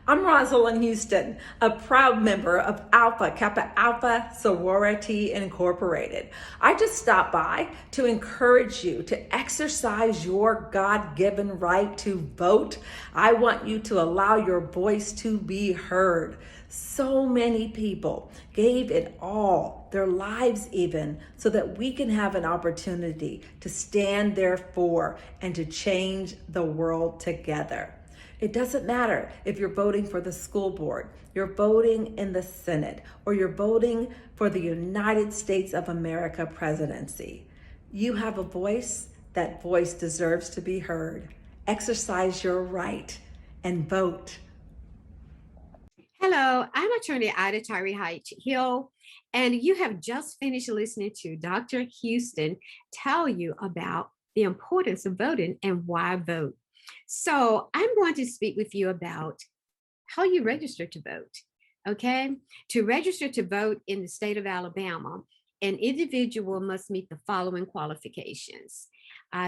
I'm Rosalind Houston, a proud member of Alpha Kappa Alpha Sorority Incorporated. I just stopped by to encourage you to exercise your God-given right to vote. I want you to allow your voice to be heard. So many people gave it all, their lives even, so that we can have an opportunity to stand therefore and to change the world together. It doesn't matter if you're voting for the school board, you're voting in the Senate, or you're voting for the United States of America presidency. You have a voice. That voice deserves to be heard. Exercise your right and vote. Hello, I'm attorney Ida Tyree-Hill, and you have just finished listening to Dr. Houston tell you about the importance of voting and why vote. So I'm going to speak with you about how you register to vote. Okay, to register to vote in the state of Alabama, an individual must meet the following qualifications.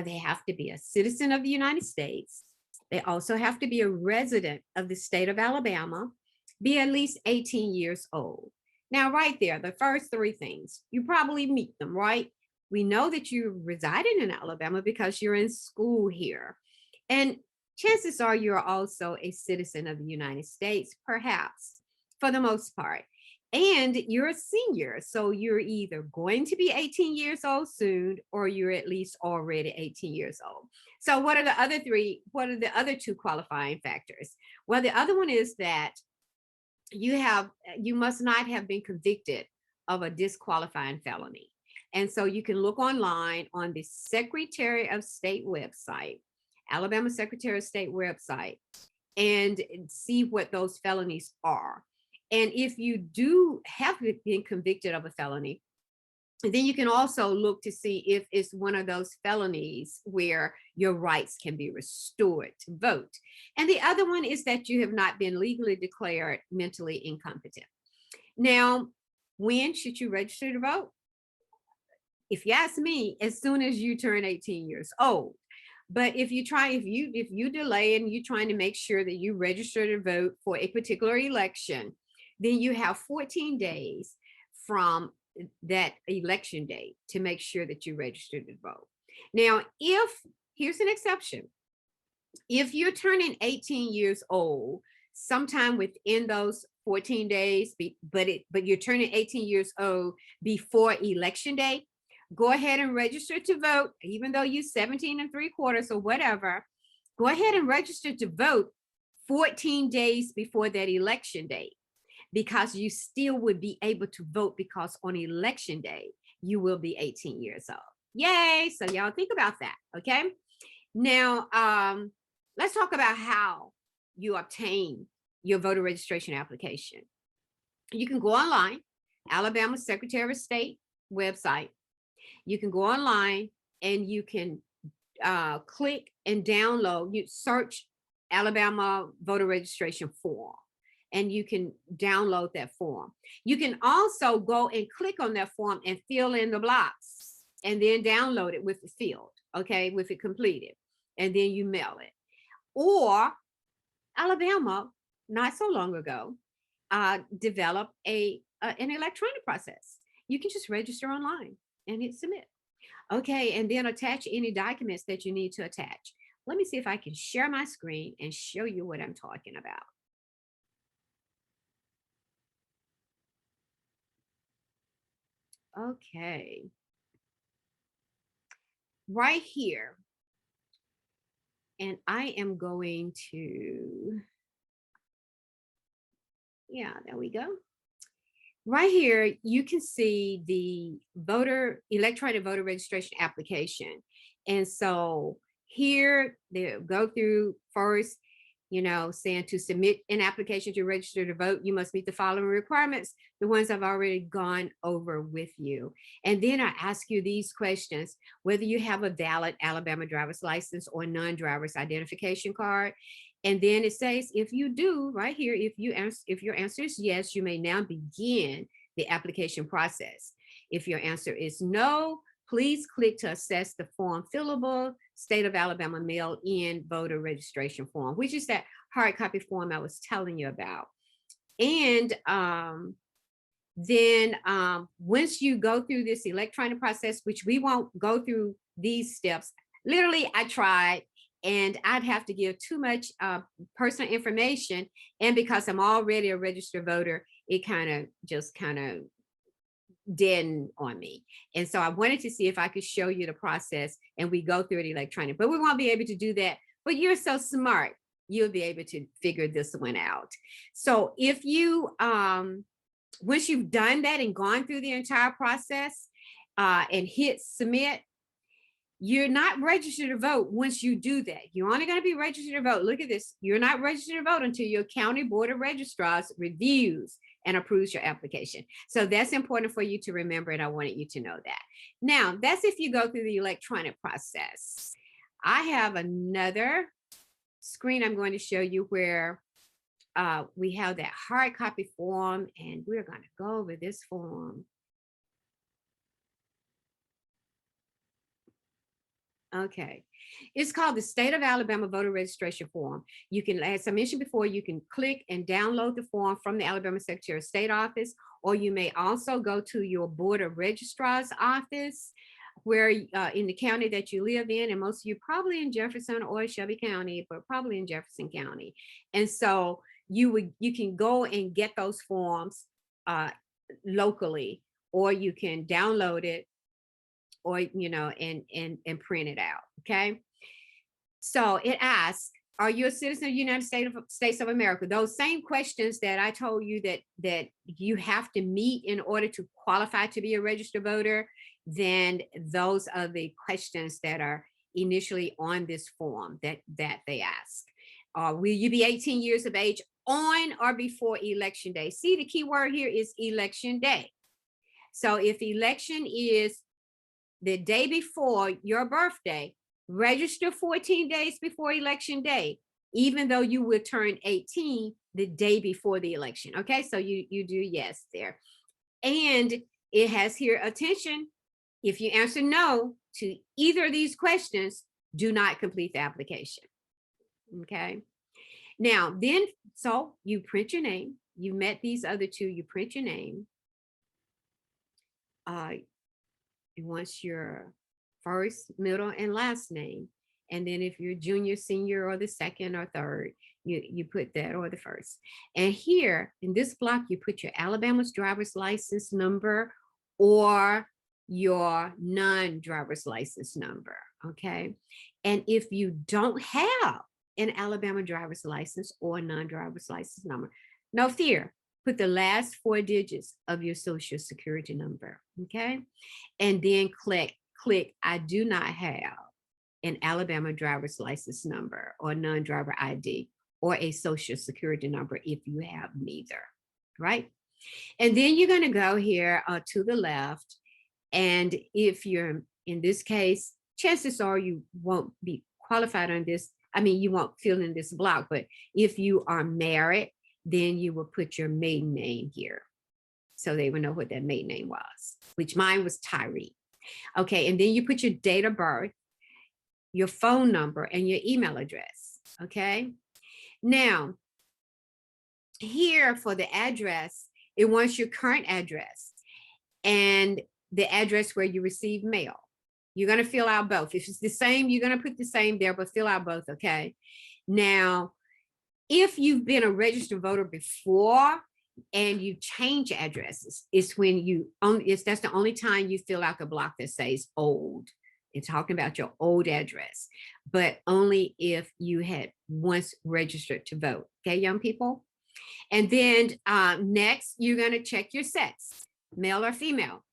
They have to be a citizen of the United States. They also have to be a resident of the state of Alabama, be at least 18 years old. Now, right there, the first three things, you probably meet them, right? We know that you're residing in Alabama because you're in school here. And chances are you're also a citizen of the United States, perhaps, for the most part. And you're a senior, so you're either going to be 18 years old soon, or you're at least already 18 years old. So what are the other three? What are the other two qualifying factors? Well, the other one is that you must not have been convicted of a disqualifying felony. And so you can look online on the Secretary of State website, Alabama Secretary of State website, and see what those felonies are. And if you do have been convicted of a felony, then you can also look to see if it's one of those felonies where your rights can be restored to vote. And the other one is that you have not been legally declared mentally incompetent. Now, when should you register to vote? If you ask me, as soon as you turn 18 years old. But if you delay and you're trying to make sure that you register to vote for a particular election, then you have 14 days from that election date to make sure that you register to vote. Now, here's an exception. If you're turning 18 years old, sometime within those 14 days, but you're turning 18 years old before election day, go ahead and register to vote, even though you're 17 and 3/4 or whatever. Go ahead and register to vote 14 days before that election date, because you still would be able to vote, because on election day, you will be 18 years old. Yay. So y'all think about that. Okay. Now, let's talk about how you obtain your voter registration application. You can go online, Alabama Secretary of State website. You can go online and you can click and download, you search Alabama voter registration form, and you can download that form. You can also go and click on that form and fill in the blocks and then download it with the field, okay, with it completed, and then you mail it. Or Alabama, not so long ago, developed an electronic process. You can just register online and hit submit. Okay, and then attach any documents that you need to attach. Let me see if I can share my screen and show you what I'm talking about. Okay. Right here. And I am going to, yeah, there we go. Right here, you can see the electronic voter registration application. And so here they'll go through first, saying to submit an application to register to vote, you must meet the following requirements, the ones I've already gone over with you. And then I ask you these questions: whether you have a valid Alabama driver's license or non-driver's identification card. And then it says, if you do, right here, if your answer is yes, you may now begin the application process. If your answer is no, please click to assess the form fillable State of Alabama mail-in voter registration form, which is that hard copy form I was telling you about. And then once you go through this electronic process, which we won't go through these steps, literally I tried, and I'd have to give too much personal information. And because I'm already a registered voter, it kind of deadened on me. And so I wanted to see if I could show you the process, and we go through it electronic, but we won't be able to do that. But you're so smart, you'll be able to figure this one out. So if you, once you've done that and gone through the entire process and hit submit, you're not registered to vote once you do that. You're only going to be registered to vote. Look at this. You're not registered to vote until your county board of registrars reviews and approves your application. So that's important for you to remember, and I wanted you to know that. Now, that's if you go through the electronic process. I have another screen I'm going to show you where we have that hard copy form, and we're going to go over this form. Okay, it's called the State of Alabama Voter Registration Form. You can, as I mentioned before, you can click and download the form from the Alabama Secretary of State office, or you may also go to your Board of Registrars office, where in the county that you live in, and most of you probably in Jefferson or Shelby County, but probably in Jefferson County. And so you can go and get those forms locally, or you can download it, or and print it out. Okay, so it asks, are you a citizen of the United States of America? Those same questions that I told you that you have to meet in order to qualify to be a registered voter, then those are the questions that are initially on this form that they ask. Will you be 18 years of age on or before election day? See, the key word here is election day. So if election is the day before your birthday, register 14 days before election day, even though you will turn 18 the day before the election. Okay, so you do yes there. And it has here, attention, if you answer no to either of these questions, do not complete the application. Okay, now then, so you print your name. You met these other two, you print your name. Once your first, middle, and last name. And then if you're junior, senior, or the second or third, you put that, or the first. And here in this block, you put your Alabama's driver's license number or your non-driver's license number, okay? And if you don't have an Alabama driver's license or non-driver's license number, no fear. Put the last 4 digits of your social security number, okay? And then click, I do not have an Alabama driver's license number or non-driver ID or a social security number if you have neither, right? And then you're gonna go here to the left. And if you're, in this case, chances are you won't be qualified on this. I mean, you won't fill in this block, but if you are married, then you will put your maiden name here. So they will know what that maiden name was, which mine was Tyree. Okay, and then you put your date of birth, your phone number, and your email address, okay? Now, here for the address, it wants your current address and the address where you receive mail. You're gonna fill out both. If it's the same, you're gonna put the same there, but fill out both, okay? Now, if you've been a registered voter before and you change addresses, it's when that's the only time you fill out the block that says old. It's talking about your old address, but only if you had once registered to vote. Okay, young people? And then next, you're gonna check your sex, male or female.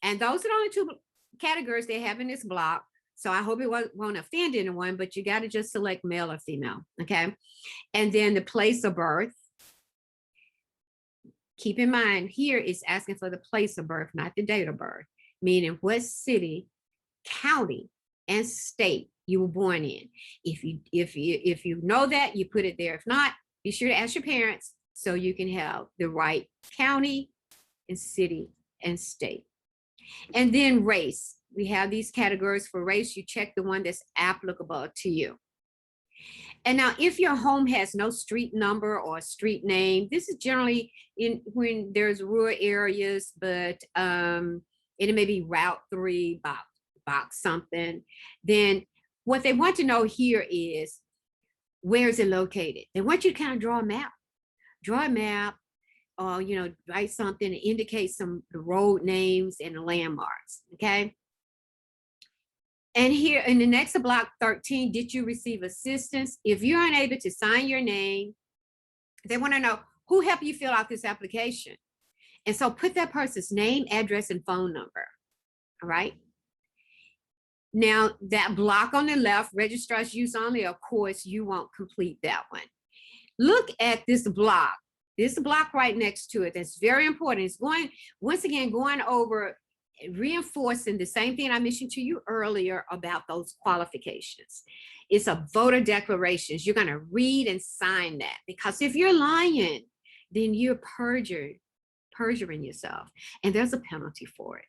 And those are the only 2 categories they have in this block. So I hope it won't offend anyone, but you got to just select male or female, okay? And then the place of birth. Keep in mind, here it's asking for the place of birth, not the date of birth, meaning what city, county, and state you were born in. If you know that, you put it there. If not, be sure to ask your parents so you can have the right county and city and state. And then race. We have these categories for race. You check the one that's applicable to you. And now if your home has no street number or street name, this is generally in when there's rural areas, but it may be Route 3, box something, then what they want to know here is, where is it located? They want you to kind of draw a map. Draw a map, or write something to indicate some the road names and the landmarks. Okay. And here in the next block 13, did you receive assistance? If you're unable to sign your name, they want to know who helped you fill out this application. And so put that person's name, address, and phone number. All right. Now that block on the left, registrars use only, of course, you won't complete that one. Look at this block right next to it. That's very important. It's going, once again, going over, reinforcing the same thing I mentioned to you earlier about those qualifications. It's a voter declarations. You're going to read and sign that, because if you're lying, then you're perjuring yourself, and there's a penalty for it.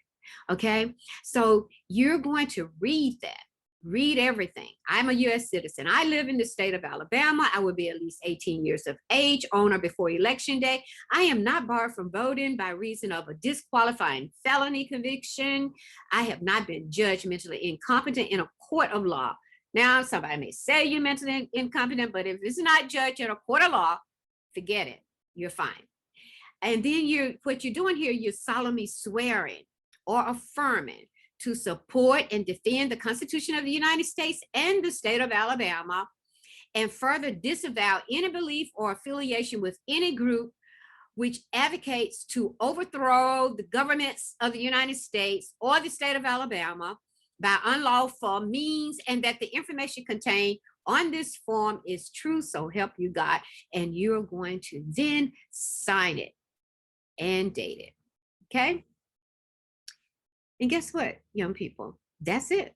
Okay, so you're going to read that. Read everything. I'm a U.S. citizen. I live in the state of Alabama. I will be at least 18 years of age, on or before election day. I am not barred from voting by reason of a disqualifying felony conviction. I have not been judged mentally incompetent in a court of law. Now, somebody may say you're mentally incompetent, but if it's not judged in a court of law, forget it. You're fine. And then what you're doing here, you're solemnly swearing or affirming to support and defend the Constitution of the United States and the state of Alabama, and further disavow any belief or affiliation with any group which advocates to overthrow the governments of the United States or the state of Alabama by unlawful means, and that the information contained on this form is true, so help you God. And you're going to then sign it and date it. Okay? And guess what, young people? That's it.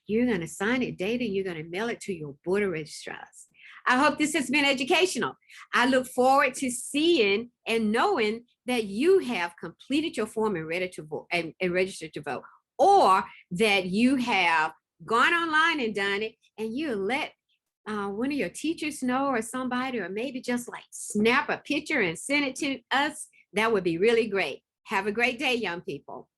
You're going to sign it, date it, you're going to mail it to your board of registrars. I hope this has been educational. I look forward to seeing and knowing that you have completed your form and ready to vote and registered to vote, or that you have gone online and done it, and you let one of your teachers know, or somebody, or maybe just like snap a picture and send it to us. That would be really great. Have a great day, young people.